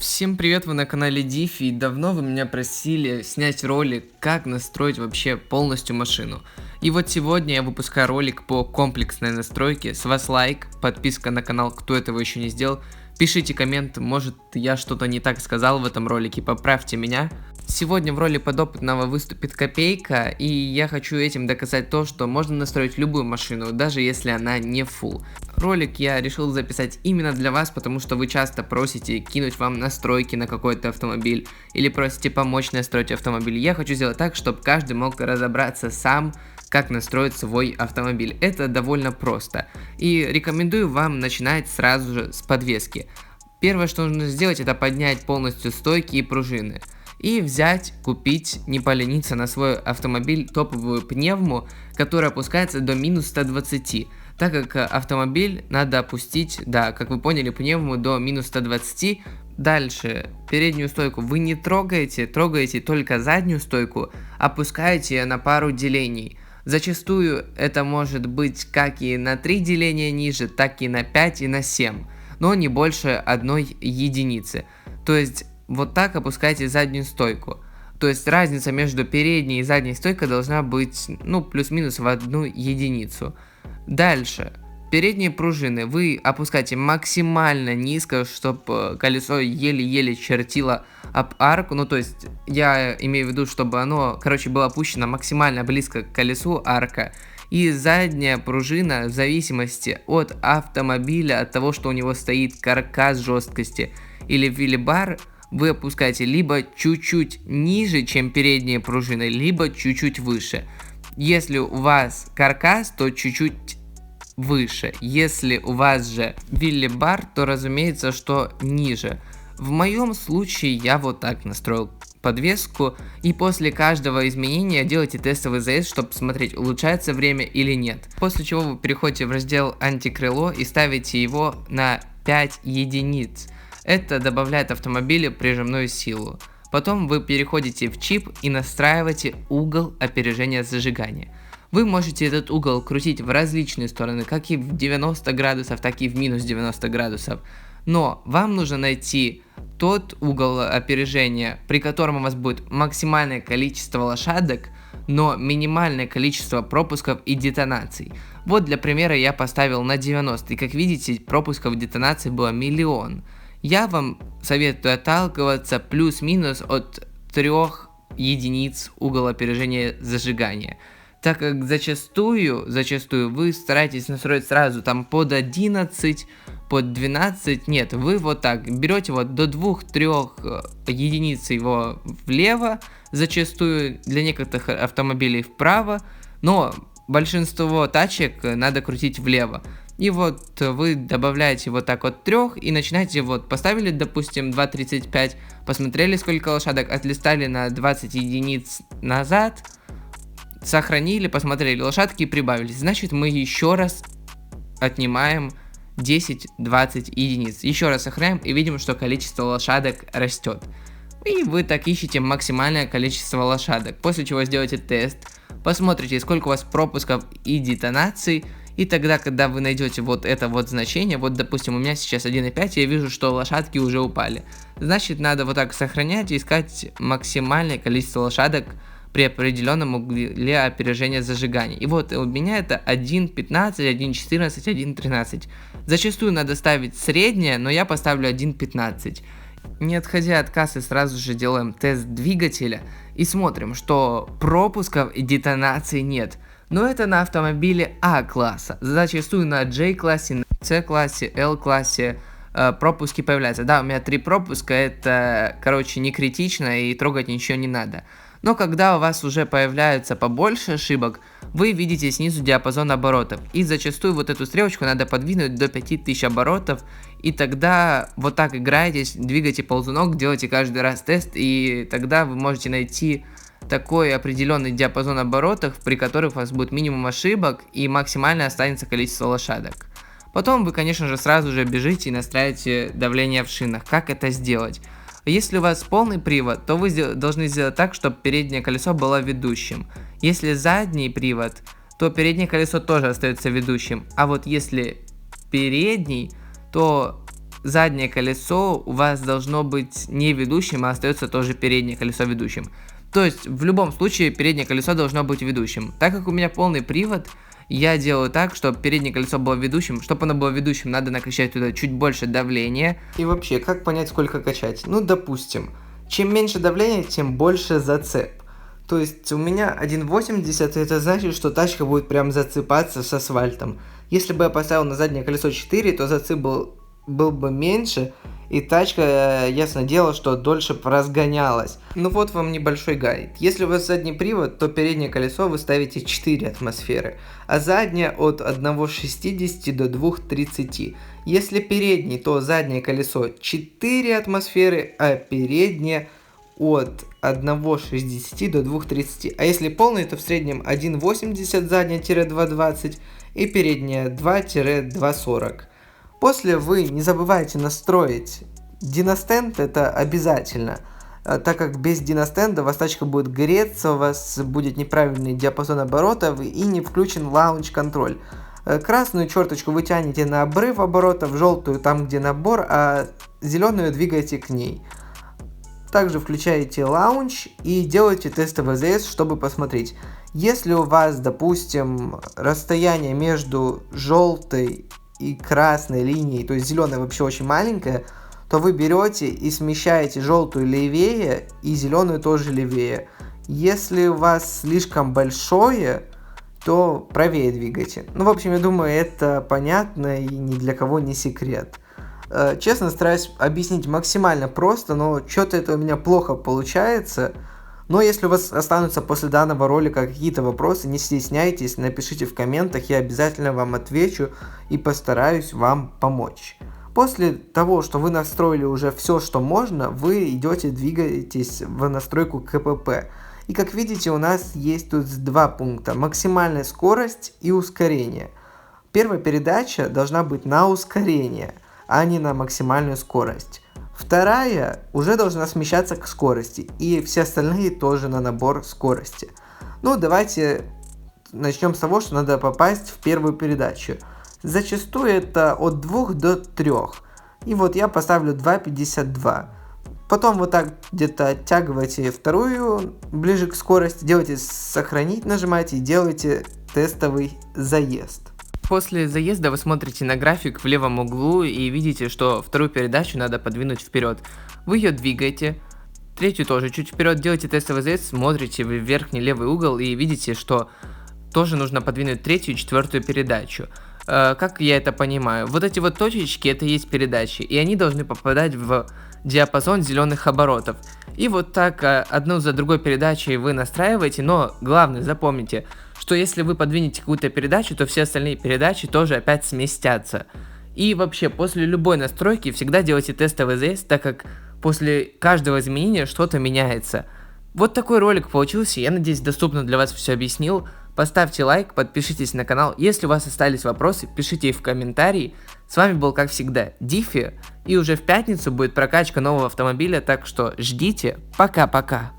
Всем привет, вы на канале Дифи, и давно вы меня просили снять ролик, как настроить вообще полностью машину. И вот сегодня я выпускаю ролик по комплексной настройке. С вас лайк, подписка на канал, кто этого еще не сделал. Пишите коммент, может я что-то не так сказал в этом ролике, поправьте меня. Сегодня в роли подопытного выступит Копейка, и я хочу этим доказать то, что можно настроить любую машину, даже если она не full. Ролик я решил записать именно для вас, потому что вы часто просите кинуть вам настройки на какой-то автомобиль, или просите помочь настроить автомобиль. Я хочу сделать так, чтобы каждый мог разобраться сам, как настроить свой автомобиль. Это довольно просто. И рекомендую вам начинать сразу же с подвески. Первое, что нужно сделать, это поднять полностью стойки и пружины. И взять, купить, не полениться на свой автомобиль топовую пневму, которая опускается до минус 120. Так как автомобиль надо опустить, да, как вы поняли, пневму до минус 120. Дальше, переднюю стойку вы не трогаете, трогаете только заднюю стойку, опускаете ее на пару делений. Зачастую это может быть как и на 3 деления ниже, так и на 5 и на 7, но не больше одной единицы. То есть вот так опускайте заднюю стойку. То есть разница между передней и задней стойкой должна быть, плюс-минус в 1 единицу. Дальше. Передние пружины вы опускаете максимально низко, чтобы колесо еле-еле чертило об арку. То есть я имею в виду, чтобы оно, было опущено максимально близко к колесу арка. И задняя пружина, в зависимости от автомобиля, от того, что у него стоит каркас жесткости или вилибар, вы опускаете либо чуть-чуть ниже, чем передние пружины, либо чуть-чуть выше. Если у вас каркас, то чуть-чуть выше. Если у вас же вилибар, то разумеется, что ниже. В моем случае я вот так настроил подвеску, и после каждого изменения делайте тестовый заезд, чтобы посмотреть, улучшается время или нет. После чего вы переходите в раздел антикрыло и ставите его на 5 единиц. Это добавляет автомобилю прижимную силу. Потом вы переходите в чип и настраиваете угол опережения зажигания. Вы можете этот угол крутить в различные стороны, как и в 90 градусов, так и в минус 90 градусов. Но вам нужно найти тот угол опережения, при котором у вас будет максимальное количество лошадок, но минимальное количество пропусков и детонаций. Вот для примера я поставил на 90, и как видите, пропусков и детонаций было 1 000 000. Я вам советую отталкиваться плюс-минус от 3 единиц угол опережения зажигания. Так как зачастую вы стараетесь настроить сразу там под 11, под 12, нет, вы вот так берете вот до 2-3 единиц его влево, зачастую для некоторых автомобилей вправо, но большинство тачек надо крутить влево. И вот вы добавляете вот так вот 3 и начинаете поставили, допустим, 2.35, посмотрели сколько лошадок, отлистали на 20 единиц назад, сохранили, посмотрели лошадки и прибавились. Значит, мы еще раз отнимаем 10-20 единиц. Еще раз сохраняем и видим, что количество лошадок растет. И вы так ищете максимальное количество лошадок. После чего сделаете тест, посмотрите, сколько у вас пропусков и детонаций. И тогда, когда вы найдете вот это вот значение, вот допустим у меня сейчас 1.5, я вижу, что лошадки уже упали. Значит, надо вот так сохранять и искать максимальное количество лошадок при определенном угле опережения зажигания. И вот у меня это 1.15, 1.14, 1.13. Зачастую надо ставить среднее, но я поставлю 1.15. Не отходя от кассы, сразу же делаем тест двигателя и смотрим, что пропусков и детонаций нет. Но это на автомобиле А-класса. Зачастую на J-классе, на C-классе, L-классе пропуски появляются. Да, у меня 3 пропуска, это, не критично и трогать ничего не надо. Но когда у вас уже появляется побольше ошибок, вы видите снизу диапазон оборотов. И зачастую вот эту стрелочку надо подвинуть до 5000 оборотов. И тогда вот так играетесь, двигаете ползунок, делаете каждый раз тест. И тогда вы можете найти такой определенный диапазон оборотов, при которых у вас будет минимум ошибок и максимально останется количество лошадок. Потом вы, конечно же, сразу же бежите и настраиваете давление в шинах. Как это сделать? Если у вас полный привод, то вы должны сделать так, чтобы переднее колесо было ведущим. Если задний привод, то переднее колесо тоже остается ведущим. А вот если передний, то заднее колесо у вас должно быть не ведущим, а остается тоже переднее колесо ведущим. То есть в любом случае переднее колесо должно быть ведущим. Так как у меня полный привод, я делаю так, чтобы переднее колесо было ведущим. Чтобы оно было ведущим, надо накачать туда чуть больше давления. И вообще, как понять, сколько качать? Ну, допустим, чем меньше давления, тем больше зацеп. То есть у меня 1,80, это значит, что тачка будет прям зацепаться с асфальтом. Если бы я поставил на заднее колесо 4, то зацеп был бы меньше, и тачка, ясно дело, что дольше разгонялась. Ну вот вам небольшой гайд. Если у вас задний привод, то переднее колесо вы ставите 4 атмосферы, а заднее от 1,60 до 2,30. Если передний, то заднее колесо 4 атмосферы, а переднее от 1,60 до 2,30. А если полный, то в среднем 1,80 задняя-2,20 и передняя 2-2,40. После вы не забывайте настроить диностенд, это обязательно, так как без диностенда у вас тачка будет греться, у вас будет неправильный диапазон оборотов и не включен лаунч-контроль. Красную черточку вы тянете на обрыв оборотов, желтую там, где набор, а зеленую двигаете к ней. Также включаете лаунч и делаете тест АВЗС, чтобы посмотреть. Если у вас, допустим, расстояние между желтой и красной линией, то есть зеленая вообще очень маленькая, то вы берете и смещаете желтую левее и зеленую тоже левее. Если у вас слишком большое, то правее двигайте. Ну, в общем, я думаю, это понятно и ни для кого не секрет. Честно, стараюсь объяснить максимально просто, но что-то это у меня плохо получается. Но если у вас останутся после данного ролика какие-то вопросы, не стесняйтесь, напишите в комментах, я обязательно вам отвечу и постараюсь вам помочь. После того, что вы настроили уже все, что можно, вы идете, двигаетесь в настройку КПП. И как видите, у нас есть тут два пункта: максимальная скорость и ускорение. Первая передача должна быть на ускорение, а не на максимальную скорость. Вторая уже должна смещаться к скорости, и все остальные тоже на набор скорости. Ну, давайте начнем с того, что надо попасть в первую передачу. Зачастую это от 2 до 3. И вот я поставлю 2,52. Потом вот так где-то оттягивайте вторую ближе к скорости, делайте сохранить, нажимаете и делаете тестовый заезд. После заезда вы смотрите на график в левом углу и видите, что вторую передачу надо подвинуть вперед. Вы ее двигаете, третью тоже чуть вперед, делаете тестовый заезд, смотрите в верхний левый угол и видите, что тоже нужно подвинуть третью и четвертую передачу. Как я это понимаю? Вот эти вот точечки, это и есть передачи, и они должны попадать в диапазон зеленых оборотов. И вот так одну за другой передачей вы настраиваете, но главное запомните, что если вы подвинете какую-то передачу, то все остальные передачи тоже опять сместятся. И вообще, после любой настройки всегда делайте тестовый заезд, так как после каждого изменения что-то меняется. Вот такой ролик получился, я надеюсь, доступно для вас все объяснил. Поставьте лайк, подпишитесь на канал. Если у вас остались вопросы, пишите их в комментарии. С вами был, как всегда, Дифи. И уже в пятницу будет прокачка нового автомобиля, так что ждите. Пока-пока.